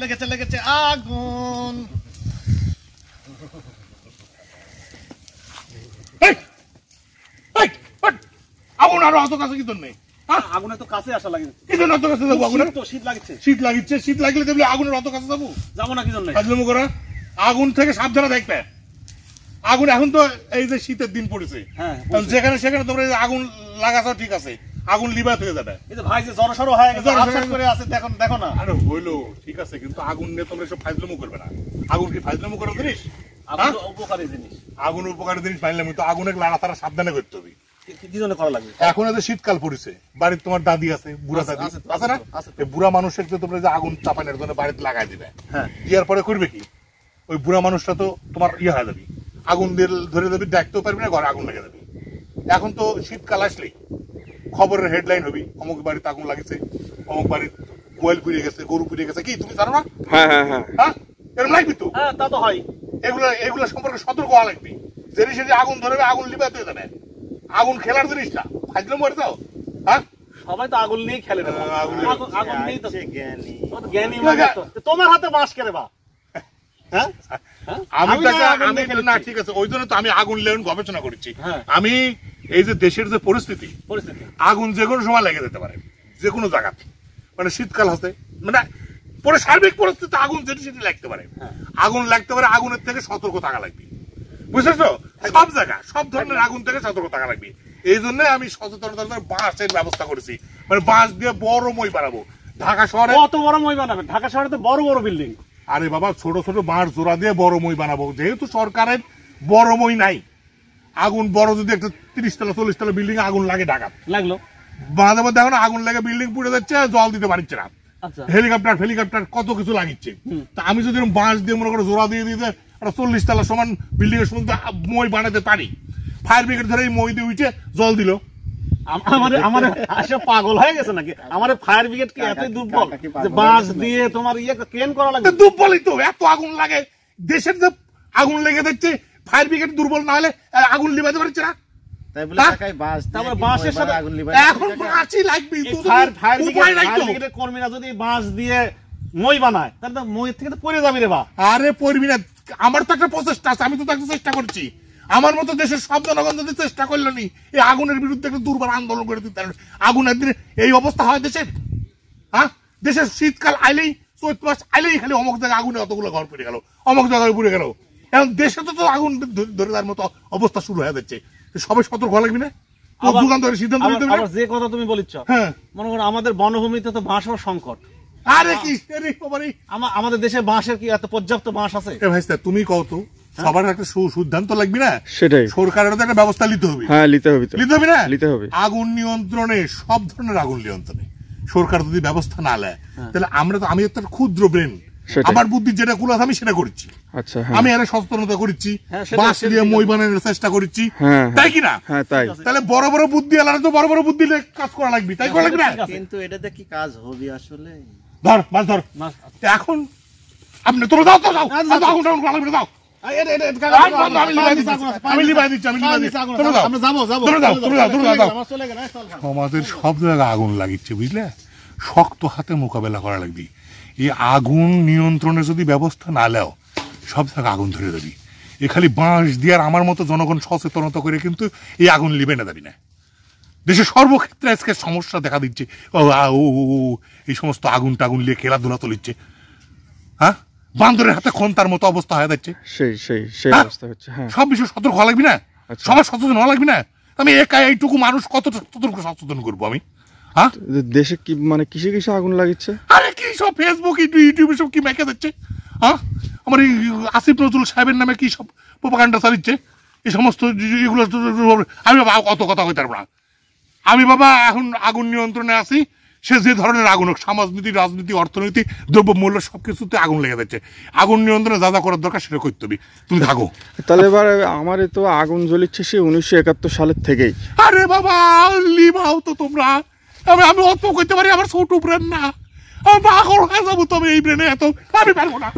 লেগেছে আগুন। আগুন আরো অত কাছে কি নেই? আগুনের তো কাছে আসা লাগে। কি জন্য অত কাছে যাবো? আগুনের তো শীত লাগছে। শীত লাগিচ্ছে, শীত লাগলে তুমি আগুনের অত কাছে যাবো? যাবো না কি জন্য? ফাজলামো করা। আগুন থেকে সাবধানে দেখবে। আগুন এখন তো এই যে শীতের দিন পড়েছে, যেখানে সেখানে তোমরা আগুন লাগাছো ঠিক আছে, আগুন লিবাত হয়ে যাবে। এই যে ভাই যে জড়সড় হয়ে গেছে, আটসাট করে আছে, দেখো না। আরে হইলো ঠিক আছে, কিন্তু আগুন নিয়ে তোমরা এসব ফাজলামো করবে না। আগুন কি ফাজলামো করার জিনিস? আগুন তো উপকারী জিনিস। আগুন উপকারী জিনিস মানলাম, কিন্তু আগুনের লাড়া তারা সাবধানে করতে হবে। কি জন্য করা লাগবে? এখন যে শীতকাল পড়েছে, বাড়ির তোমার দাদি আছে, বুড়া দাদি আছে না? বুড়া মানুষের তোমরা যে আগুন চাপানোর জন্য বাড়িতে লাগাই দিবে, হ্যাঁ, দেওয়ার পরে করবে কি? ওই বুড়া মানুষটা তো তোমার ইয়ে হয়ে যাবে, আগুন দিয়ে ধরে দেবে, দেখতেও পারবে না, ঘরে আগুন লেগে যাবে। এখন তো শীতকাল আসলেই খবরের হেডলাইন হবে, অমুক বাড়িতে আগুন লাগিছে, অমুক বাড়ির গোয়াল পুড়ে গেছে, গরু পুড়ে গেছে। কি তুমি জানো না? হ্যাঁ হ্যাঁ হ্যাঁ হ্যাঁ, এরকম লাগবে তো। হ্যাঁ, তা তো হয়। এগুলা সম্পর্কে সতর্ক হওয়া লাগবে। যেটি সেটি আগুন ধরবে, আগুন লিবাতে হয়ে যাবে। আগুন খেলার জিনিস না, ফাজলাম করে দাও। হ্যাঁ, সবাই তো আগুন নিয়ে খেলে না। আগুন নিয়ে তো জ্ঞানী তোমার হাতে বাঁশ কেড়ে বা। হ্যাঁ, আমি না ঠিক আছে, ওই জন্য তো আমি আগুন লেন গবেষণা করেছি। আমি এই যে দেশের যে পরিস্থিতি, আগুন যে কোনো সময় লেগে যেতে পারে, যে কোনো জায়গাতে। মানে শীতকাল হতে মানে পরে সার্বিক পরিস্থিতি আগুন যেটি সেটি লাগতে পারে, আগুন লাগতে পারে। আগুনের থেকে সতর্ক থাকা লাগবে, বুঝেছো? সব জায়গা সব ধরনের আগুন থেকে সতর্ক থাকা লাগবে। এই জন্য আমি সচেতনতার বাঁশের ব্যবস্থা করেছি, মানে বাঁশ দিয়ে বড় মই বানাবো। ঢাকা শহরে কত বড় মই বানাবেন? ঢাকা শহরে তো বড় বড় বিল্ডিং। আরে বাবা, ছোট ছোট বাঁশ জোড়া দিয়ে বড় মই বানাবো। যেহেতু সরকারের বড় মই নাই, আগুন বড় যদি একটা 30 তলা 40 তলা বিল্ডিং আগুন লাগে, ঢাকা লাগলো, মাঝে মধ্যে এখন আগুন লাগে, বিল্ডিং পুড়ে যাচ্ছে, জল দিতে পারছে না, হেলিকপ্টার কত কিছু লাগিচ্ছে। তা আমি যদি বাঁশ দিয়ে মনে করো জোড়া দিয়ে দিতে 40 তলা সমান বিল্ডিং এর সময় মই বানাতে পারি, ফায়ার ব্রিগেড ধরে এই মই দিয়ে উঠে জল দিল। আমার পাগল হয়ে গেছে নাকি? আমার ফায়ার ব্রিগেড কি এতই দুর্বল যে বাঁশ দিয়ে তোমার ইয়ে ক্রেন করা লাগে? দুর্বলই তো, এত আগুন লাগে দেশের, যে আগুন লেগে যাচ্ছে। ফায়ার ব্রিগেড দুর্বল না হলে আগুন লিবাতে পারছে না। কর্মীরা যদি বাঁশ দিয়ে মই বানায়, তাহলে মই থেকে তো পড়ে যাবি রে বা। আরে পড়বি না, আমার তো একটা প্রচেষ্টা আছে, আমি তো একটা চেষ্টা করছি। আমার মতো দেশের সব জনগণ যদি চেষ্টা করলো নি, এই আগুনের বিরুদ্ধে একটা দুর্বার আন্দোলন করে দিতে পারবে। আগুনের দিনে এই অবস্থা হয় দেশের। হ্যাঁ, দেশের শীতকাল আইলেই, চৈত মাস আইলেই খালি অমুক জায়গায় আগুনে অতগুলো ঘর পুড়ে গেল, অমুক জায়গায় পুড়ে গেল। এখন দেশে তো আগুন ধরে দেওয়ার মতো অবস্থা শুরু হয়ে যাচ্ছে। সবাই সতর্ক হওয়া লাগবে না? সিদ্ধান্ত নিতে হবে। যে কথা তুমি বলিচ্ছ, হ্যাঁ, মনে করো আমাদের বনভূমিতে তো বাঁশের সংকট। আরে কি আমাদের দেশে বাঁশের কি এত পর্যাপ্ত বাঁশ আছে? ভাই তুমি কও তো, সবার একটা সিদ্ধান্ত লাগবে না? সেটাই, সরকারের একটা ব্যবস্থা নিতে হবে। হ্যাঁ, নিতে হবে না? নিতে হবে। আগুন নিয়ন্ত্রণে, সব ধরনের আগুন নিয়ন্ত্রণে সরকার যদি ব্যবস্থা না নেয়, তাহলে আমি একটা ক্ষুদ্র ব্রেন, আমার বুদ্ধি যেটা কুল আছে আমি সেটা করছি। আচ্ছা, আমি আরে সচেতনতা করছি, বাঁশ দিয়ে মই বানানোর চেষ্টা করছি, তাই কি না? তাহলে বড় বড় বুদ্ধি আলাদা, তো বড় বড় বুদ্ধি কাজ করা লাগবে, তাই করা লাগবে না? কিন্তু এটাতে কি কাজ হবে আসলে? ধর মাছ ধর। এখন আপনি তোরা যাও, আগুন টাগুন লাগবে, যাও। আমাদের সব জায়গায় আগুন লাগিচ্ছে, বুঝলে? শক্ত হাতে মোকাবেলা করা লাগবে। এই আগুন নিয়ন্ত্রণে যদি ব্যবস্থা না নেও, সব জায়গায় আগুন ধরে যাবি। এ খালি বাঁশ দিয়ে আর আমার মতো জনগণ সচেতনতা করে কিন্তু এই আগুন লিবে না যাবি না। দেশের সর্বক্ষেত্রে আজকে সমস্যা দেখা দিচ্ছে, এই সমস্ত আগুন টাগুন নিয়ে খেলাধুলা চলিচ্ছে। হ্যাঁ, বান্দরের হাতে খন্তার মতো অবস্থা হয়ে যাচ্ছে। সব বিষয়ে সতর্ক হওয়া লাগবে না? সবার সচেতন হওয়া লাগবে না? আমি একা এইটুকু মানুষ কত সচেতন করবো আমি? হ্যাঁ, দেশে কি মানে কিসে কিসে আগুন লাগিচ্ছে? আরে কি সব ফেসবুক ইউটিউবে সব কি মেকে যাচ্ছে। হ্যাঁ, আমার এই আসিফ নজরুল সাহেবের নামে কি সব প্রোপাগান্ডা চালিচ্ছে, এই সমস্ত এগুলো। আমি বাবা অত কথা কইতে পারবো না। আমি বাবা এখন আগুন নিয়ন্ত্রণে আছি। সে যে ধরনের আগুন হোক, সমাজনীতি, রাজনীতি, অর্থনীতি, দ্রব্যমূল্য সবকিছুতে আগুন লেগে যাচ্ছে। আগুন নিয়ন্ত্রণে যা যা করার দরকার সেটা করতে হবে। তুমি থাকো। তাহলে এবার আমার তো আগুন জ্বলিচ্ছে সে 1971 সালের থেকেই। আরে বাবা লিবাও তো তোমরা, আমি অত করতে পারি, আমার ছোট ব্রেন না, আমি পাগল হয়ে যাবো। তবে এই ব্রেনে এত আমি পারবো না।